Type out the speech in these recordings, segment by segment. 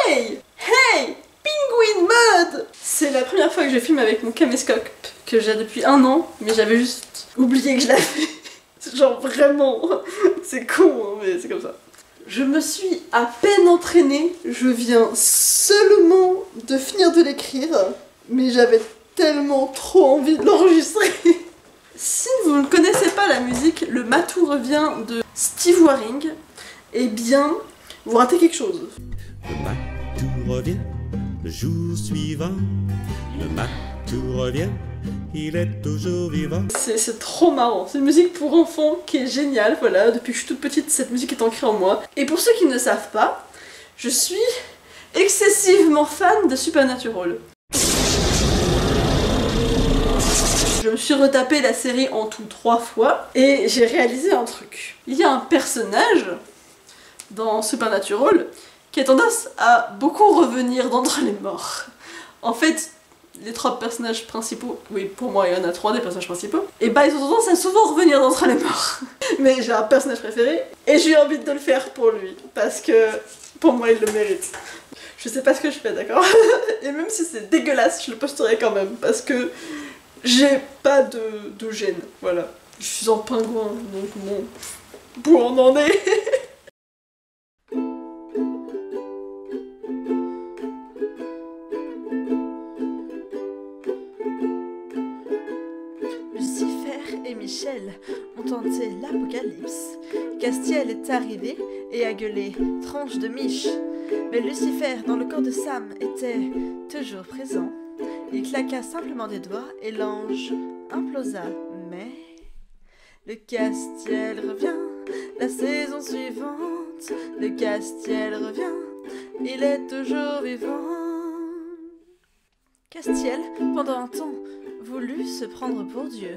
Hey! Hey! Penguin Mode! C'est la première fois que je filme avec mon caméscope que j'ai depuis 1 an, mais j'avais juste oublié que je l'avais. Genre vraiment, c'est con hein, mais c'est comme ça. Je me suis à peine entraînée, je viens seulement de finir de l'écrire, mais j'avais tellement trop envie de l'enregistrer. Si vous ne connaissez pas la musique, le Matou revient de Steve Waring, eh bien, vous ratez quelque chose. Le Matou revient le jour suivant, le Matou revient, il est toujours vivant. C'est trop marrant, c'est une musique pour enfants qui est géniale, voilà, depuis que je suis toute petite, cette musique est ancrée en moi. Et pour ceux qui ne savent pas, je suis excessivement fan de Supernatural. Je me suis retapé la série en tout 3 fois et j'ai réalisé un truc. Il y a un personnage dans Supernatural qui a tendance à beaucoup revenir d'entre les morts. En fait, les 3 personnages principaux, oui pour moi il y en a 3 des personnages principaux, et bah ils ont tendance à souvent revenir d'entre les morts. Mais j'ai un personnage préféré et j'ai eu envie de le faire pour lui parce que pour moi il le mérite. Je sais pas ce que je fais, d'accord? Et même si c'est dégueulasse, je le posterai quand même parce que j'ai pas de gêne, voilà. Je suis en pingouin, donc bon, où on en est. Lucifer et Michel ont tenté l'apocalypse. Castiel est arrivé et a gueulé « tranche de miche ». Mais Lucifer, dans le corps de Sam, était toujours présent. Il claqua simplement des doigts et l'ange implosa. Mais le Castiel revient la saison suivante. Le Castiel revient, il est toujours vivant. Castiel, pendant un temps, voulut se prendre pour Dieu.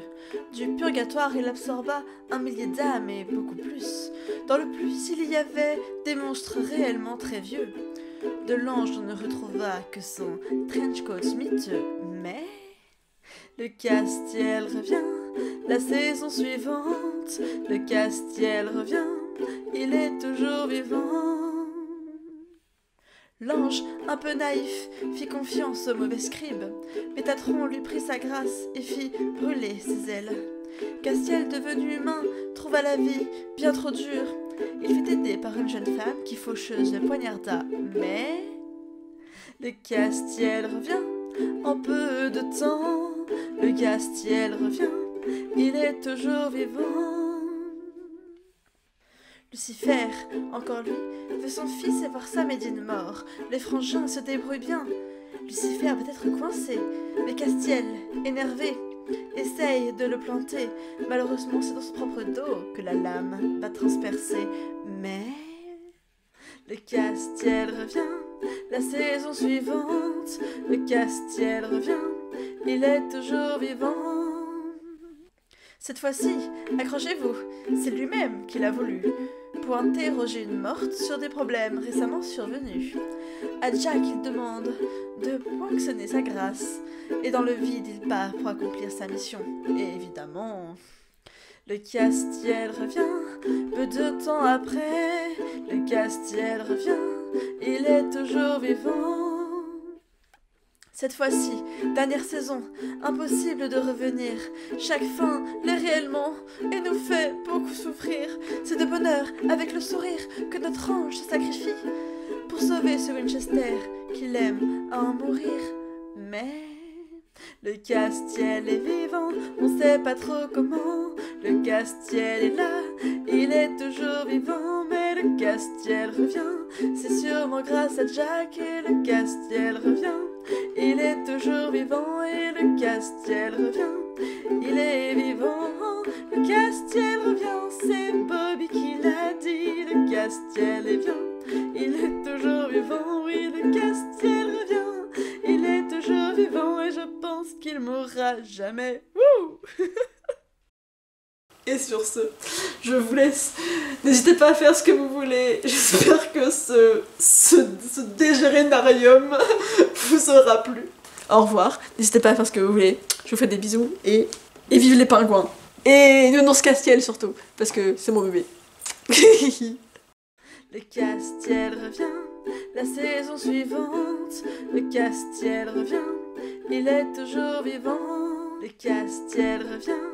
Du purgatoire, il absorba 1 millier d'âmes et beaucoup plus. Dans le plus, il y avait des monstres réellement très vieux. De l'ange, on ne retrouva que son trenchcoat miteux. Mais le Castiel revient la saison suivante. Le Castiel revient, il est toujours vivant. L'ange, un peu naïf, fit confiance au mauvais scribe. Métatron lui prit sa grâce et fit brûler ses ailes. Castiel, devenu humain, trouva la vie bien trop dure. Il fut aidé par une jeune femme qui, faucheuse, le poignarda. Mais le Castiel revient en peu de temps. Le Castiel revient, il est toujours vivant. Lucifer, encore lui, veut son fils et voir sa Médine mort. Les frangins se débrouillent bien. Lucifer peut être coincé, mais Castiel, énervé, essaye de le planter. Malheureusement, c'est dans son propre dos que la lame va transpercer. Mais le Castiel revient la saison suivante. Le Castiel revient, il est toujours vivant. Cette fois-ci, accrochez-vous, c'est lui-même qui l'a voulu, pour interroger une morte sur des problèmes récemment survenus. À Jack, il demande de poinçonner sa grâce, et dans le vide, il part pour accomplir sa mission. Et évidemment, le Castiel revient, peu de temps après, le Castiel revient, il est toujours vivant. Cette fois-ci, dernière saison, impossible de revenir. Chaque fin l'est réellement et nous fait beaucoup souffrir. C'est de bonheur, avec le sourire, que notre ange se sacrifie pour sauver ce Winchester qu'il aime à en mourir. Mais le Castiel est vivant, on sait pas trop comment. Le Castiel est là, il est toujours vivant. Mais le Castiel revient, c'est sûrement grâce à Jack. Et le Castiel revient, il est toujours vivant. Et le Castiel revient, il est vivant. Le Castiel revient, c'est Bobby qui l'a dit. Le Castiel est bien, il est toujours vivant. Oui, le Castiel revient, il est toujours vivant. Et je pense qu'il mourra jamais. Wouh. Et sur ce, je vous laisse. N'hésitez pas à faire ce que vous voulez. J'espère que ce dégérénarium vous aura plu. Au revoir. N'hésitez pas à faire ce que vous voulez. Je vous fais des bisous et vive les pingouins. Et Nounours Castiel surtout, parce que c'est mon bébé. Le Castiel revient La saison suivante, le Castiel revient, il est toujours vivant. Le Castiel revient,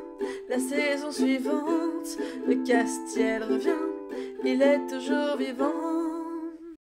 la saison suivante, le Castiel revient, il est toujours vivant.